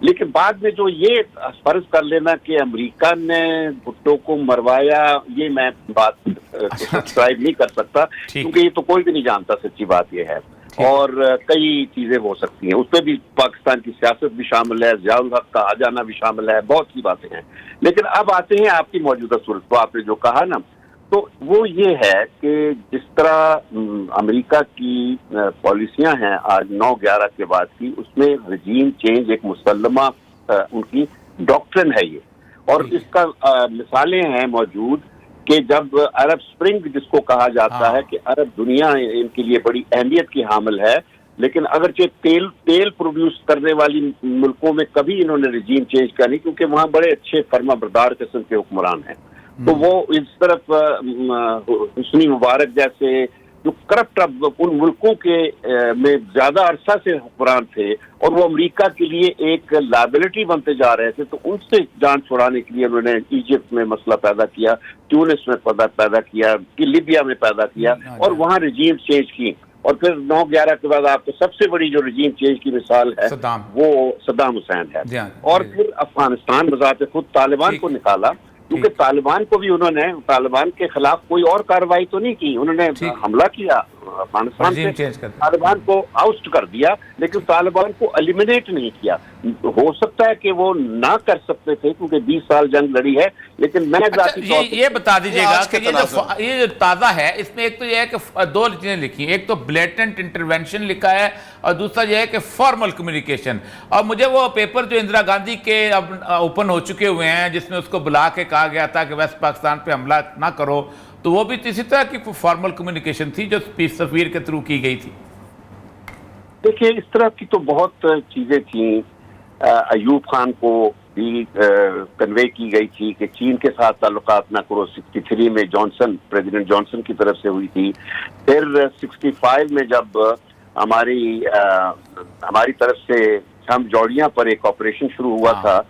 لیکن بعد میں جو یہ فرض کر لینا کہ امریکہ نے بھٹو کو مروایا، یہ میں بات سبسکرائب نہیں کر سکتا، کیونکہ یہ تو کوئی بھی نہیں جانتا، سچی بات یہ ہے۔ اور کئی چیزیں ہو سکتی ہیں، اس میں بھی پاکستان کی سیاست بھی شامل ہے، ضیاء الحق کا آ جانا بھی شامل ہے، بہت سی باتیں ہیں۔ لیکن اب آتے ہیں آپ کی موجودہ صورت کو، آپ نے جو کہا نا، تو وہ یہ ہے کہ جس طرح امریکہ کی پالیسیاں ہیں آج 9/11 کے بعد کی، اس میں رجیم چینج ایک مسلمہ ان کی ڈاکٹرن ہے یہ، اور اس کا مثالیں ہیں موجود کہ جب عرب سپرنگ جس کو کہا جاتا ہے کہ عرب دنیا ان کے لیے بڑی اہمیت کی حامل ہے، لیکن اگرچہ تیل پروڈیوس کرنے والی ملکوں میں کبھی انہوں نے رجیم چینج کیا نہیں، کیونکہ وہاں بڑے اچھے فرما بردار قسم کے حکمران ہیں۔ تو وہ اس طرف حسنی مبارک جیسے جو کرپٹ ان ملکوں کے میں زیادہ عرصہ سے حکمران تھے اور وہ امریکہ کے لیے ایک لائبلٹی بنتے جا رہے تھے، تو ان سے جان چھڑانے کے لیے انہوں نے ایجپٹ میں مسئلہ پیدا کیا، ٹیونس میں پیدا کیا، لیبیا میں پیدا کیا، اور وہاں رجیم چینج کی۔ اور پھر 9/11 کے بعد آپ کو سب سے بڑی جو رجیم چینج کی مثال ہے وہ صدام حسین ہے۔ اور پھر افغانستان بذات خود طالبان کو نکالا، کیونکہ طالبان کو بھی انہوں نے طالبان کے خلاف کوئی اور کارروائی تو نہیں کی، انہوں نے حملہ کیا افغانستان سے، طالبان کو آؤسٹ کر دیا، لیکن طالبان کو ایلیمنیٹ نہیں کیا۔ ہو سکتا ہے کہ وہ نہ کر سکتے تھے کیونکہ 20 سال جنگ لڑی ہے، لیکن میں یہ بتا دیجئے گا کہ یہ جو تازہ ہے، اس میں ایک تو یہ ہے کہ دو چیزیں لکھی ہیں، ایک تو بلیٹنٹ انٹرونشن لکھا ہے اور دوسرا یہ ہے کہ فارمل کمیونیکیشن۔ اور مجھے وہ پیپر جو اندرا گاندھی کے اب اوپن ہو چکے ہوئے ہیں، جس میں اس کو بلا کے کہا گیا تھا کہ ویسٹ پاکستان پہ حملہ نہ کرو، تو وہ بھی اسی طرح کی فارمل کمیونیکیشن تھی جو سفیر کے تھرو کی گئی تھی۔ دیکھیے اس طرح کی تو بہت چیزیں تھیں، ایوب خان کو بھی کنوے کی گئی تھی کہ چین کے ساتھ تعلقات نہ کرو، 63 میں پریزیڈنٹ جانسن کی طرف سے ہوئی تھی۔ پھر 65 میں جب ہماری طرف سے ہم جوڑیاں پر ایک آپریشن شروع ہوا تھا،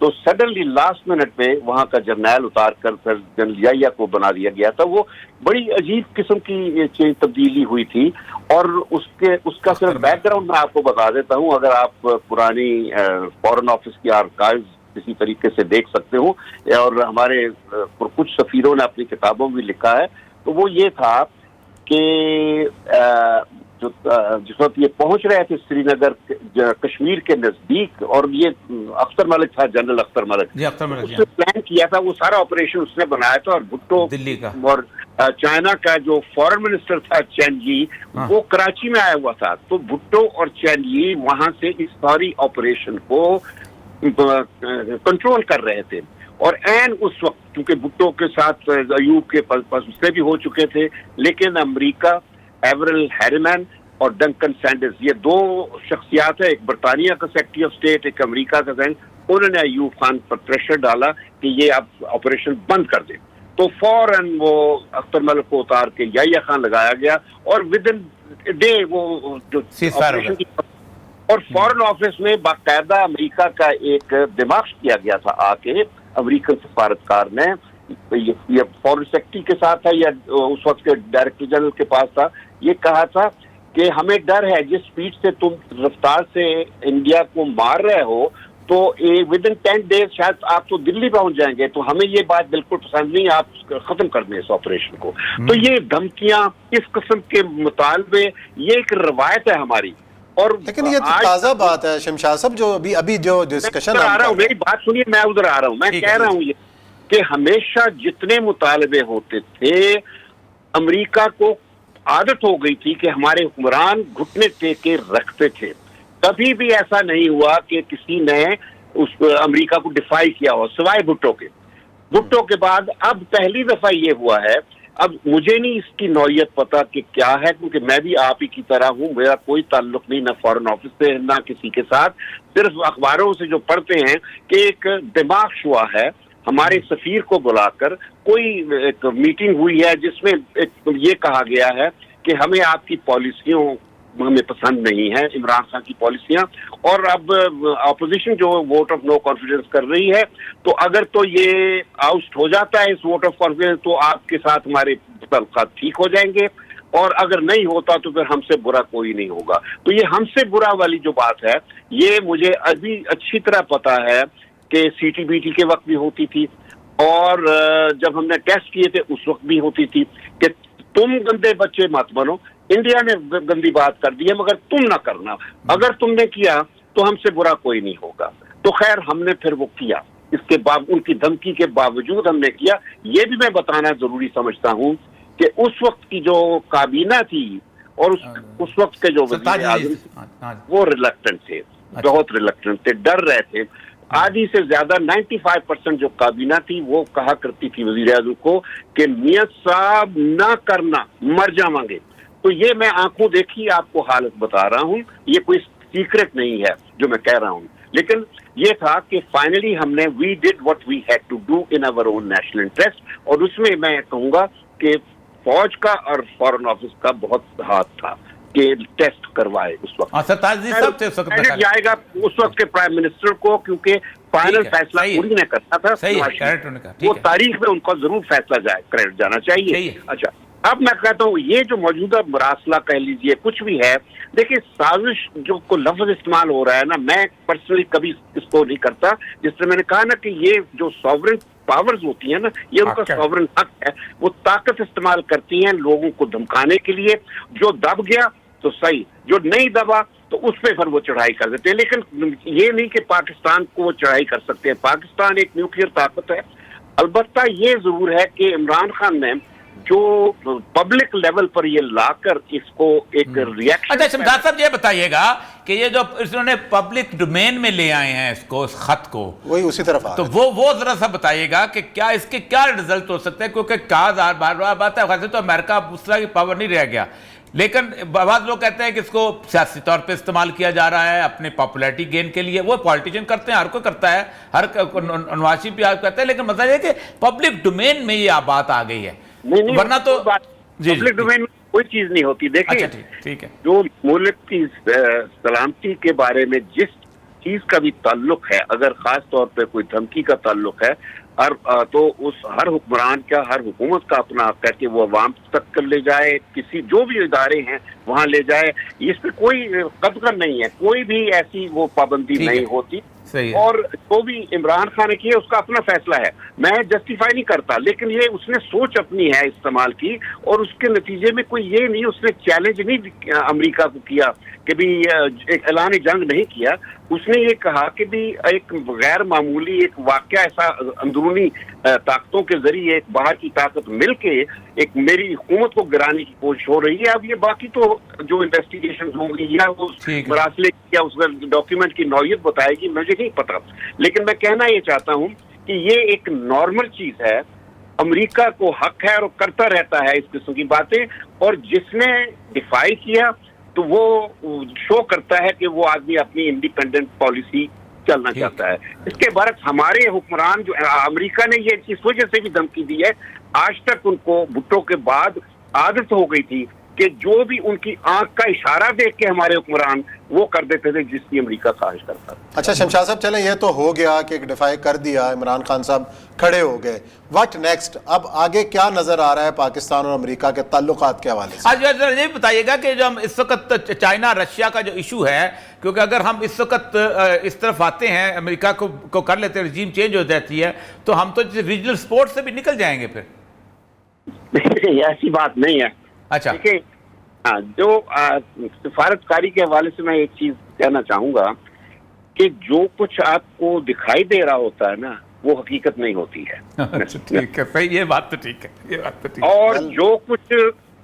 تو سڈنلی لاسٹ منٹ پہ وہاں کا جرنیل اتار کر پھر جنرل یحییٰ کو بنا دیا گیا تھا۔ وہ بڑی عجیب قسم کی تبدیلی ہوئی تھی، اور اس کا صرف بیک گراؤنڈ میں آپ کو بتا دیتا ہوں، اگر آپ پرانی فارن آفس کی آرکائیوز کسی طریقے سے دیکھ سکتے ہو، اور ہمارے کچھ سفیروں نے اپنی کتابوں میں لکھا ہے، تو وہ یہ تھا کہ جس وقت یہ پہنچ رہے تھے سری نگر کشمیر کے نزدیک، اور یہ اختر ملک تھا، جنرل اختر ملک، اس نے پلان کیا تھا، وہ سارا آپریشن اس نے بنایا تھا، اور بھٹو دلی کا اور چائنا کا جو فورن منسٹر تھا چین جی، وہ کراچی میں آیا ہوا تھا۔ تو بھٹو اور چین جی وہاں سے اس ساری آپریشن کو کنٹرول کر رہے تھے، اور عین اس وقت کیونکہ بھٹو کے ساتھ ایوب کے پاس اس سے بھی ہو چکے تھے، لیکن امریکہ ایورل ہیریمین اور ڈنکن سینڈرز، یہ دو شخصیات ہیں، ایک برطانیہ کا سیکرٹری آف اسٹیٹ، ایک امریکہ کا سیکرٹری، انہوں نے ایوب خان پر پریشر ڈالا کہ یہ آپ آپریشن بند کر دیں۔ تو فوراً وہ اختر ملک کو اتار کے یحییٰ خان لگایا گیا، اور ود ان ڈے وہ جو آپریشن کی، اور فورن آفس میں باقاعدہ امریکہ کا ایک دماغ کیا گیا تھا آ کے، امریکن سفارتکار نے، یہ فورن سیکرٹری کے ساتھ تھا یا اس وقت کے ڈائریکٹر جنرل کے پاس تھا، یہ کہا تھا کہ ہمیں ڈر ہے جس سپیڈ سے تم رفتار سے انڈیا کو مار رہے ہو، تو ود ان 10 days شاید آپ تو دلی پہنچ جائیں گے، تو ہمیں یہ بات بالکل پسند نہیں، آپ ختم کر دیں اس آپریشن کو۔ تو یہ دھمکیاں، اس قسم کے مطالبے، یہ ایک روایت ہے ہماری۔ اور لیکن یہ تازہ بات ہے شمشاد صاحب، جو ابھی جو ڈسکشن آ رہا ہوں، میری بات سنیے، میں ادھر آ رہا ہوں، میں کہہ رہا ہوں یہ کہ ہمیشہ جتنے مطالبے ہوتے تھے، امریکہ کو عادت ہو گئی تھی کہ ہمارے حکمران گھٹنے ٹیکے رکھتے تھے، کبھی بھی ایسا نہیں ہوا کہ کسی نے اس امریکہ کو ڈیفائی کیا ہو، سوائے بھٹو کے۔ بھٹو کے بعد اب پہلی دفعہ یہ ہوا ہے، اب مجھے نہیں اس کی نوعیت پتا کہ کیا ہے، کیونکہ میں بھی آپ ہی کی طرح ہوں، میرا کوئی تعلق نہیں نہ فارن آفس سے نہ کسی کے ساتھ، صرف اخباروں سے جو پڑھتے ہیں کہ ایک دماغ ہوا ہے، ہمارے سفیر کو بلا کر کوئی ایک میٹنگ ہوئی ہے جس میں یہ کہا گیا ہے کہ ہمیں آپ کی پالیسیوں ہمیں پسند نہیں ہے، عمران خان کی پالیسیاں، اور اب اپوزیشن جو ووٹ آف نو کانفیڈنس کر رہی ہے، تو اگر تو یہ آؤسٹ ہو جاتا ہے اس ووٹ آف کانفیڈنس، تو آپ کے ساتھ ہمارے تعلقات ٹھیک ہو جائیں گے، اور اگر نہیں ہوتا تو پھر ہم سے برا کوئی نہیں ہوگا. تو یہ ہم سے برا والی جو بات ہے یہ مجھے ابھی اچھی طرح پتا ہے کہ سی ٹی بی ٹی کے وقت بھی ہوتی تھی اور جب ہم نے ٹیسٹ کیے تھے اس وقت بھی ہوتی تھی کہ تم گندے بچے مت بنو, انڈیا نے گندی بات کر دی ہے مگر تم نہ کرنا, اگر تم نے کیا تو ہم سے برا کوئی نہیں ہوگا. تو خیر ہم نے پھر وہ کیا, اس کے بعد ان کی دھمکی کے باوجود ہم نے کیا. یہ بھی میں بتانا ضروری سمجھتا ہوں کہ اس وقت کی جو کابینہ تھی اور اس وقت کے جو وزیر اعظم وہ ریلیکٹنٹ تھے, بہت ریلیکٹنٹ تھے, ڈر رہے تھے. آدھی سے زیادہ 95% جو کابینہ تھی وہ کہا کرتی تھی وزیر اعظم کو کہ میاں صاحب نہ کرنا مر جاؤں گے. تو یہ میں آنکھوں دیکھی آپ کو حالت بتا رہا ہوں, یہ کوئی سیکرٹ نہیں ہے جو میں کہہ رہا ہوں. لیکن یہ تھا کہ فائنلی ہم نے we did what we had to do in our own national interest, اور اس میں میں کہوں گا کہ فوج کا اور فارن آفس کا بہت ہاتھ تھا کہ ٹیسٹ کروائے اس وقت. جائے گا اس وقت کے پرائم منسٹر کو, کیونکہ فائنل فیصلہ انہی نے کرنا تھا, وہ تاریخ میں ان کا ضرور فیصلہ کریڈٹ جانا چاہیے. اچھا اب میں کہتا ہوں یہ جو موجودہ مراسلہ کہہ لیجئے کچھ بھی ہے, دیکھیں سازش جو کو لفظ استعمال ہو رہا ہے نا, میں پرسنلی کبھی اس کو نہیں کرتا. جس طرح میں نے کہا نا کہ یہ جو سوورن پاورز ہوتی ہیں نا, یہ ان کا سوورن حق ہے, وہ طاقت استعمال کرتی ہیں لوگوں کو دھمکانے کے لیے. جو دب گیا تو صحیح, جو نہیں دبا تو اس پہ پھر وہ چڑھائی کر دیتے ہیں. لیکن یہ نہیں کہ پاکستان کو وہ چڑھائی کر سکتے ہیں. پاکستان ایک نیوکلیئر طاقت ہے. البتہ یہ ضرور ہے کہ عمران خان نے جو پبلک لیول پر یہ لا کر اس کو ایک ریاکشن. اچھا شمشاد صاحب یہ بتائیے گا کہ یہ جو انہوں نے پبلک ڈومین میں لے آئے ہیں اس کو, اس خط کو, وہی اسی طرف تو وہ ذرا سا بتائیے گا کہ کیا اس کے کیا رزلٹ ہو سکتے ہیں, کیونکہ کہا بار بار بات ہے ویسے تو امریکہ اس طرح کی پاور نہیں رہ گیا, لیکن بعض لوگ کہتے ہیں کہ اس کو سیاسی طور پہ استعمال کیا جا رہا ہے اپنے پاپولیرٹی گین کے لیے. وہ پولیٹیشین کرتے ہیں, ہر کوئی کرتا ہے, ہر نواز شریف بھی آپ کہتے ہیں, لیکن مسئلہ یہ کہ پبلک ڈومین میں یہ بات آ گئی ہے, ورنہ تو پبلک ڈومین میں کوئی چیز نہیں ہوتی. دیکھیں ٹھیک ہے, جو ملک کی سلامتی کے بارے میں جس چیز کا بھی تعلق ہے, اگر خاص طور پہ کوئی دھمکی کا تعلق ہے, تو اس ہر حکمران کا, ہر حکومت کا اپنا حق ہے کہ وہ عوام تک کر لے جائے, کسی جو بھی ادارے ہیں وہاں لے جائے. اس پہ کوئی قدغن نہیں ہے, کوئی بھی ایسی وہ پابندی نہیں ہوتی. اور جو بھی عمران خان نے کیا اس کا اپنا فیصلہ ہے, میں جسٹیفائی نہیں کرتا, لیکن یہ اس نے سوچ اپنی ہے استعمال کی, اور اس کے نتیجے میں کوئی یہ نہیں, اس نے چیلنج نہیں امریکہ کو کیا کہ بھی ایک اعلان جنگ نہیں کیا. اس نے یہ کہا کہ بھی ایک غیر معمولی ایک واقعہ ایسا اندرونی طاقتوں کے ذریعے ایک باہر کی طاقت مل کے ایک میری حکومت کو گرانے کی کوشش ہو رہی ہے. اب یہ باقی تو جو انویسٹیگیشن ہوں گی یا اس مراسلے یا اس ڈاکیومنٹ کی نوعیت بتائے گی, مجھے نہیں پتا. لیکن میں کہنا یہ چاہتا ہوں کہ یہ ایک نارمل چیز ہے, امریکہ کو حق ہے اور کرتا رہتا ہے اس قسم کی باتیں, اور جس نے ڈیفائی کیا تو وہ شو کرتا ہے کہ وہ آدمی اپنی انڈیپینڈنٹ پالیسی چلنا چاہتا ہے. اس کے برعکس ہمارے حکمران جو امریکہ نے یہ اس وجہ سے بھی دھمکی دی ہے, آج تک ان کو بھٹو کے بعد عادت ہو گئی تھی کہ جو بھی ان کی آنکھ کا اشارہ دیکھ کے ہمارے حکمران وہ کر دیتے تھے جس کی امریکہ خواہش کرتا. اچھا شمشاد صاحب چلیں یہ تو ہو گیا کہ ایک ڈیفائی کر دیا, عمران خان صاحب کھڑے ہو گئے, واٹ نیکسٹ؟ اب آگے کیا نظر آ رہا ہے پاکستان اور امریکہ کے تعلقات کے حوالے سے؟ آج یہ بتائیے گا کہ جو ہم اس وقت چائنا رشیا کا جو ایشو ہے, کیونکہ اگر ہم اس وقت اس طرف آتے ہیں امریکہ کو کر لیتے ہیں, رجیم چینج ہو جاتی ہے, تو ہم تو ریجنل سپورٹ سے بھی نکل جائیں گے پھر. ایسی بات نہیں ہے. اچھا جو سفارت کاری کے حوالے سے میں ایک چیز کہنا چاہوں گا کہ جو کچھ آپ کو دکھائی دے رہا ہوتا ہے نا وہ حقیقت نہیں ہوتی ہے. ٹھیک ہے, صحیح, یہ بات تو ٹھیک ہے, یہ بات تو ٹھیک ہے. اور جو کچھ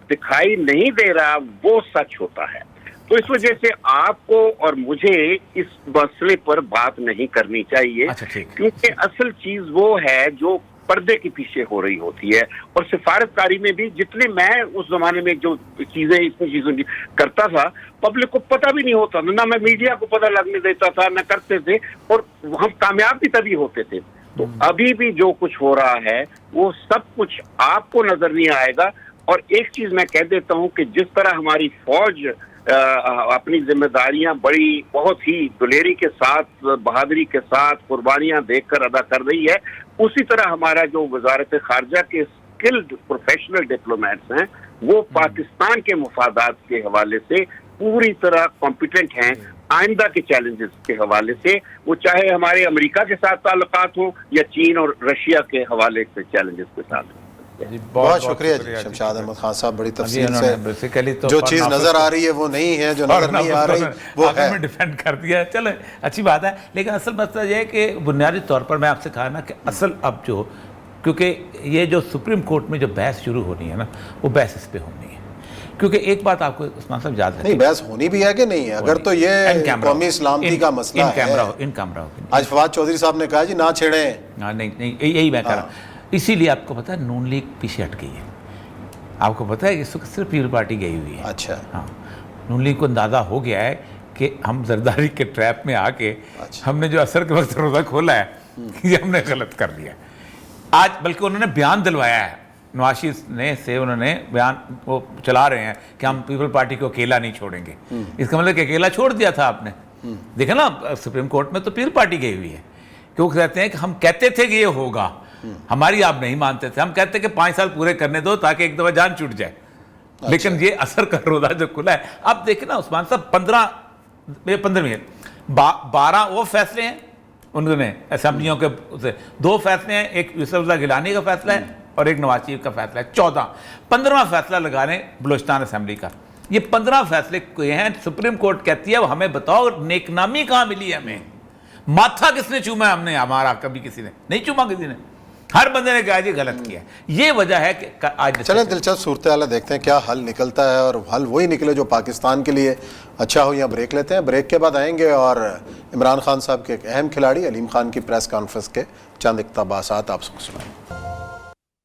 دکھائی نہیں دے رہا وہ سچ ہوتا ہے. تو اس وجہ سے آپ کو اور مجھے اس مسئلے پر بات نہیں کرنی چاہیے, کیونکہ اصل چیز وہ ہے جو پردے کے پیچھے ہو رہی ہوتی ہے. اور سفارت کاری میں بھی جتنے میں اس زمانے میں جو چیزیں اتنی چیزوں کرتا تھا, پبلک کو پتہ بھی نہیں ہوتا, نہ میں میڈیا کو پتہ لگنے دیتا تھا, نہ کرتے تھے, اور ہم کامیاب بھی تبھی ہوتے تھے. تو ابھی بھی جو کچھ ہو رہا ہے وہ سب کچھ آپ کو نظر نہیں آئے گا. اور ایک چیز میں کہہ دیتا ہوں کہ جس طرح ہماری فوج اپنی ذمہ داریاں بڑی بہت ہی دلیری کے ساتھ, بہادری کے ساتھ قربانیاں دیکھ کر ادا کر رہی ہے, اسی طرح ہمارا جو وزارت خارجہ کے اسکلڈ پروفیشنل ڈپلومیٹس ہیں وہ پاکستان کے مفادات کے حوالے سے پوری طرح کمپیٹنٹ ہیں. آئندہ کے چیلنجز کے حوالے سے وہ چاہے ہمارے امریکہ کے ساتھ تعلقات ہوں یا چین اور رشیا کے حوالے سے چیلنجز کے ساتھ. بہت شکریہ جی شمشاد احمد خان صاحب, بڑی تفصیل سے جو چیز نظر آ رہی ہے وہ نہیں ہے, جو نظر نہیں آ رہی وہ ہے. ڈیفینڈ کر دیا, چلے اچھی بات ہے. لیکن اصل مسئلہ یہ ہے کہ بنیادی طور پر میں آپ سے کہا نا کہ اصل اب جو, کیونکہ یہ جو سپریم کورٹ میں جو بحث شروع ہونی ہے نا, وہ بحث اس پہ ہونی ہے. کیونکہ ایک بات آپ کو عثمان صاحب یاد رکھیں, نہیں بحث ہونی بھی ہے کہ نہیں ہے, اگر تو یہ قومی سلامتی کا مسئلہ ہے. ان کیمرہ آج فواد چودھری صاحب نے کہا جی نہ چھیڑیں. نہیں یہی میں کہہ رہا ہوں. اسی لیے آپ کو پتہ ہے نون لیگ پیچھے ہٹ گئی ہے. آپ کو پتہ ہے اس وقت صرف پیپل پارٹی گئی ہوئی ہے. اچھا ہاں, نون لیگ کو اندازہ ہو گیا ہے کہ ہم زرداری کے ٹریپ میں آ کے ہم نے جو اثر کے وقت روزہ کھولا ہے یہ ہم نے غلط کر لیا. آج بلکہ انہوں نے بیان دلوایا ہے, نواز شریف نے سے انہوں نے بیان وہ چلا رہے ہیں کہ ہم پیپل پارٹی کو اکیلا نہیں چھوڑیں گے. اس کا مطلب کہ اکیلا چھوڑ دیا تھا آپ نے. دیکھیں نا سپریم کورٹ میں تو پیپل پارٹی گئی ہوئی ہے, کیونکہ کہتے ہیں کہ ہم کہتے تھے کہ یہ ہوگا, ہماری آپ نہیں مانتے تھے, ہم کہتے کہ 5 سال پورے کرنے دو تاکہ ایک دفعہ جان چھوٹ جائے. لیکن یہ اثر کا روزہ جو کھلا ہے, اب دیکھیں نا عثمان صاحب 12 وہ فیصلے ہیں انہوں نے اسمبلیوں کے سے, 2 فیصلے ہیں, ایک یوسف اللہ گیلانی کا فیصلہ ہے اور ایک نواز شریف کا فیصلہ ہے. 15واں فیصلہ لگا رہے ہیں بلوچستان اسمبلی کا. یہ 15 فیصلے کوئی ہیں. سپریم کورٹ کہتی ہے وہ ہمیں بتاؤ نیک نامی کہاں ملی ہے, ہمیں ماتھا کس نے چوما ہے, ہم نے ہمارا کبھی کسی نے نہیں چوما, کسی نے, ہر بندے نے کہا جی غلط کیا. یہ وجہ ہے کہ آج چلیں دلچسپ صورتحال ہے, دیکھتے ہیں کیا حل نکلتا ہے, اور حل وہی نکلے جو پاکستان کے لیے اچھا ہو. یا بریک لیتے ہیں, بریک کے بعد آئیں گے اور عمران خان صاحب کے ایک اہم کھلاڑی علیم خان کی پریس کانفرنس کے چند اقتباسات آپ کو سنائیں.